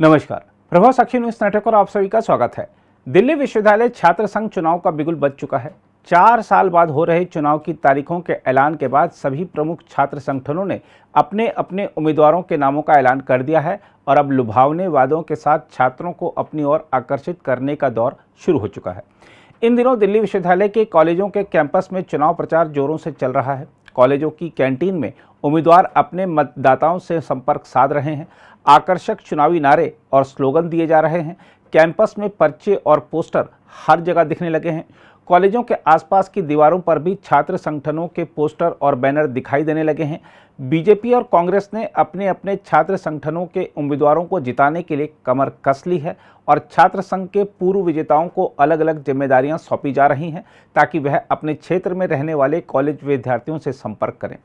नमस्कार, प्रभाव साक्षी news network पर आप सभी का स्वागत है। दिल्ली विश्वविद्यालय छात्र संघ चुनाव का बिगुल बज चुका है। 4 साल बाद हो रहे चुनाव की तारीखों के ऐलान के बाद सभी प्रमुख छात्र संगठनों ने अपने अपने उम्मीदवारों के नामों का ऐलान कर दिया है और अब लुभावने वादों के साथ छात्रों को अपनी ओर आकर्षित करने का दौर शुरू हो चुका है। इन दिनों दिल्ली विश्वविद्यालय के कॉलेजों के कैंपस में चुनाव प्रचार जोरों से चल रहा है। कॉलेजों की कैंटीन में उम्मीदवार अपने मतदाताओं से संपर्क साध रहे हैं। आकर्षक चुनावी नारे और स्लोगन दिए जा रहे हैं। कैंपस में पर्चे और पोस्टर हर जगह दिखने लगे हैं। कॉलेजों के आसपास की दीवारों पर भी छात्र संगठनों के पोस्टर और बैनर दिखाई देने लगे हैं। बीजेपी और कांग्रेस ने अपने अपने छात्र संगठनों के उम्मीदवारों को जिताने के लिए कमर कस ली है और छात्र संघ के पूर्व विजेताओं को अलग अलग जिम्मेदारियां सौंपी जा रही हैं ताकि वह अपने क्षेत्र में रहने वाले कॉलेज विद्यार्थियों से संपर्क करें।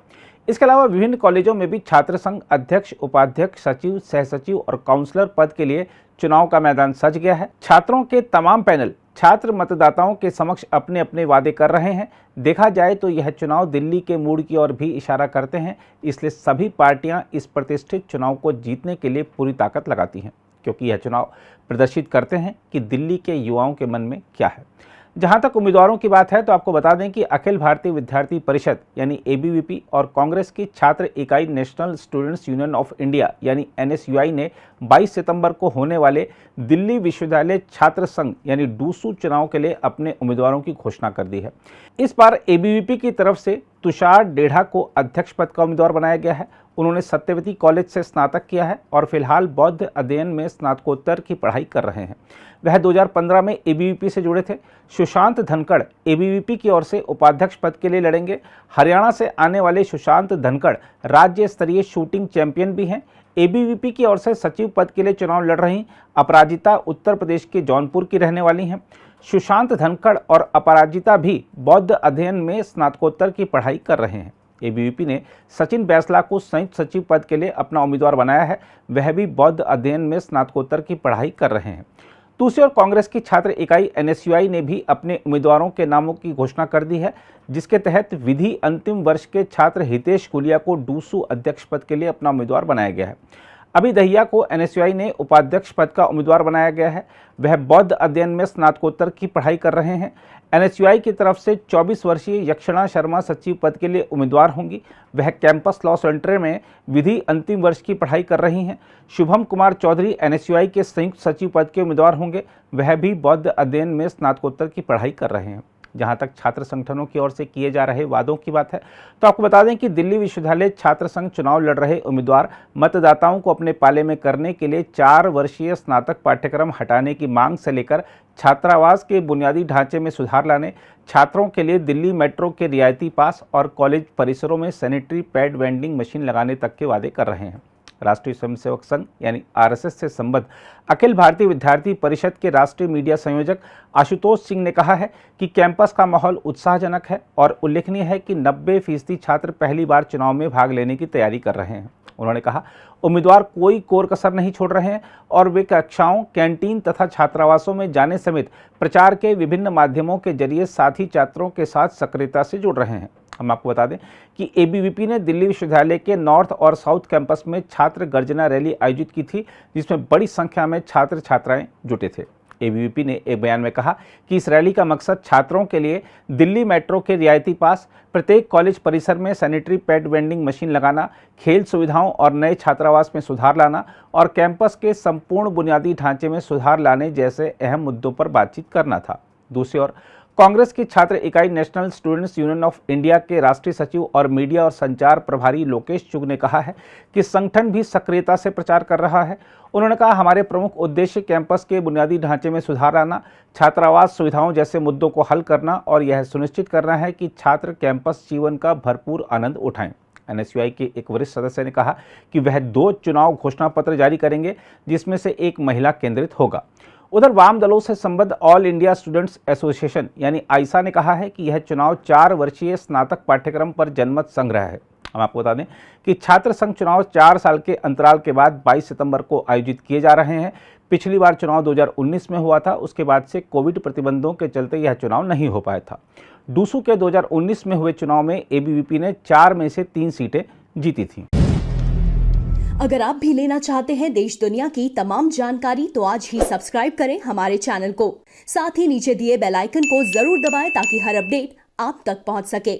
इसके अलावा विभिन्न कॉलेजों में भी छात्र संघ अध्यक्ष, उपाध्यक्ष, सचिव, सहसचिव और काउंसलर पद के लिए चुनाव का मैदान सज गया है। छात्रों के तमाम पैनल छात्र मतदाताओं के समक्ष अपने अपने वादे कर रहे हैं। देखा जाए तो यह चुनाव दिल्ली के मूड की ओर भी इशारा करते हैं, इसलिए सभी पार्टियां इस प्रतिष्ठित चुनाव को जीतने के लिए पूरी ताकत लगाती हैं, क्योंकि यह चुनाव प्रदर्शित करते हैं कि दिल्ली के युवाओं के मन में क्या है। जहां तक उम्मीदवारों की बात है तो आपको बता दें कि अखिल भारतीय विद्यार्थी परिषद यानी एबीवीपी और कांग्रेस की छात्र इकाई national students union of India यानी एनएसयूआई ने 22 सितंबर को होने वाले दिल्ली विश्वविद्यालय छात्र संघ यानी डूसू चुनाव के लिए अपने उम्मीदवारों की घोषणा कर दी है। इस बार एबीवीपी की तरफ से तुषार डेढ़ा को अध्यक्ष पद का उम्मीदवार बनाया गया है। उन्होंने सत्यवती कॉलेज से स्नातक किया है और फिलहाल बौद्ध अध्ययन में स्नातकोत्तर की पढ़ाई कर रहे हैं। वह 2015 में एबीवीपी से जुड़े थे। सुशांत धनखड़ एबीवीपी की ओर से उपाध्यक्ष पद के लिए लड़ेंगे। हरियाणा से आने वाले सुशांत धनखड़ राज्य स्तरीय शूटिंग चैंपियन भी हैं। एबीवीपी की ओर से सचिव पद के लिए चुनाव लड़ रही अपराजिता उत्तर प्रदेश के जौनपुर की रहने वाली हैं। सुशांत धनखड़ और अपराजिता भी बौद्ध अध्ययन में स्नातकोत्तर की पढ़ाई कर रहे हैं। एबीवीपी ने सचिन बैसला को संयुक्त सचिव पद के लिए अपना उम्मीदवार बनाया है। वह भी बौद्ध अध्ययन में स्नातकोत्तर की पढ़ाई कर रहे हैं। दूसरी ओर कांग्रेस की छात्र इकाई एनएसयूआई ने भी अपने उम्मीदवारों के नामों की घोषणा कर दी है, जिसके तहत विधि अंतिम वर्ष के छात्र हितेश गुलिया को डूसू अध्यक्ष पद के लिए अपना उम्मीदवार बनाया गया है। अभी दहिया को एनएसयूआई ने उपाध्यक्ष पद का उम्मीदवार बनाया गया है। वह बौद्ध अध्ययन में स्नातकोत्तर की पढ़ाई कर रहे हैं। एनएसयूआई की तरफ से 24 वर्षीय यक्षणा शर्मा सचिव पद के लिए उम्मीदवार होंगी। वह कैंपस लॉ सेंटर में विधि अंतिम वर्ष की पढ़ाई कर रही हैं। शुभम कुमार चौधरी एनएसयूआई के संयुक्त सचिव पद के उम्मीदवार होंगे। वह भी बौद्ध अध्ययन में स्नातकोत्तर की पढ़ाई कर रहे हैं। जहां तक छात्र संगठनों की ओर से किए जा रहे वादों की बात है तो आपको बता दें कि दिल्ली विश्वविद्यालय छात्र संघ चुनाव लड़ रहे उम्मीदवार मतदाताओं को अपने पाले में करने के लिए 4 वर्षीय स्नातक पाठ्यक्रम हटाने की मांग से लेकर छात्रावास के बुनियादी ढांचे में सुधार लाने, छात्रों के लिए दिल्ली मेट्रो के रियायती पास और कॉलेज परिसरों में सैनिटरी पैड वेंडिंग मशीन लगाने तक के वादे कर रहे हैं। राष्ट्रीय स्वयंसेवक संघ यानी आरएसएस से संबद्ध अखिल भारतीय विद्यार्थी परिषद के राष्ट्रीय मीडिया संयोजक आशुतोष सिंह ने कहा है कि कैंपस का माहौल उत्साहजनक है और उल्लेखनीय है कि 90% छात्र पहली बार चुनाव में भाग लेने की तैयारी कर रहे हैं। उन्होंने कहा, उम्मीदवार कोई कोर कसर नहीं छोड़ रहे हैं और वे कक्षाओं, कैंटीन तथा छात्रावासों में जाने समेत प्रचार के विभिन्न माध्यमों के जरिए साथी छात्रों के साथ सक्रियता से जुड़ रहे हैं। हम आपको बता दें कि एबीवीपी ने दिल्ली विश्वविद्यालय के नॉर्थ और साउथ कैंपस में छात्र गर्जना रैली आयोजित की थी, जिसमें बड़ी संख्या में छात्र छात्राएं जुटे थे। एबीवीपी ने एक बयान में कहा कि इस रैली का मकसद छात्रों के लिए दिल्ली मेट्रो के रियायती पास, प्रत्येक कॉलेज परिसर में सैनिटरी पैड वेंडिंग मशीन लगाना, खेल सुविधाओं और नए छात्रावास में सुधार लाना और कैंपस के संपूर्ण बुनियादी ढांचे में सुधार लाने जैसे अहम मुद्दों पर बातचीत करना था। दूसरी ओर कांग्रेस की छात्र इकाई national students union of India के राष्ट्रीय सचिव और मीडिया और संचार प्रभारी लोकेश चुग ने कहा है कि संगठन भी सक्रियता से प्रचार कर रहा है। उन्होंने कहा, हमारे प्रमुख उद्देश्य कैंपस के बुनियादी ढांचे में सुधार लाना, छात्रावास सुविधाओं जैसे मुद्दों को हल करना और यह सुनिश्चित करना है कि छात्र कैंपस जीवन का भरपूर आनंद उठाएं। एनएसयूआई के एक वरिष्ठ सदस्य ने कहा कि वह 2 चुनाव घोषणा पत्र जारी करेंगे, जिसमें से एक महिला केंद्रित होगा। उधर वाम दलों से संबद्ध ऑल इंडिया स्टूडेंट्स एसोसिएशन यानी आइसा ने कहा है कि यह चुनाव 4 वर्षीय स्नातक पाठ्यक्रम पर जनमत संग्रह है। हम आपको बता दें कि छात्र संघ चुनाव 4 साल के अंतराल के बाद 22 सितंबर को आयोजित किए जा रहे हैं। पिछली बार चुनाव 2019 में हुआ था, उसके बाद से कोविड प्रतिबंधों के चलते यह चुनाव नहीं हो पाया था। डूसू के 2019 में हुए चुनाव में एबीवीपी ने 4 में से 3 सीटें जीती थीं। अगर आप भी लेना चाहते हैं देश दुनिया की तमाम जानकारी तो आज ही सब्सक्राइब करें हमारे चैनल को। साथ ही नीचे दिए बेल आइकन को जरूर दबाएं ताकि हर अपडेट आप तक पहुंच सके।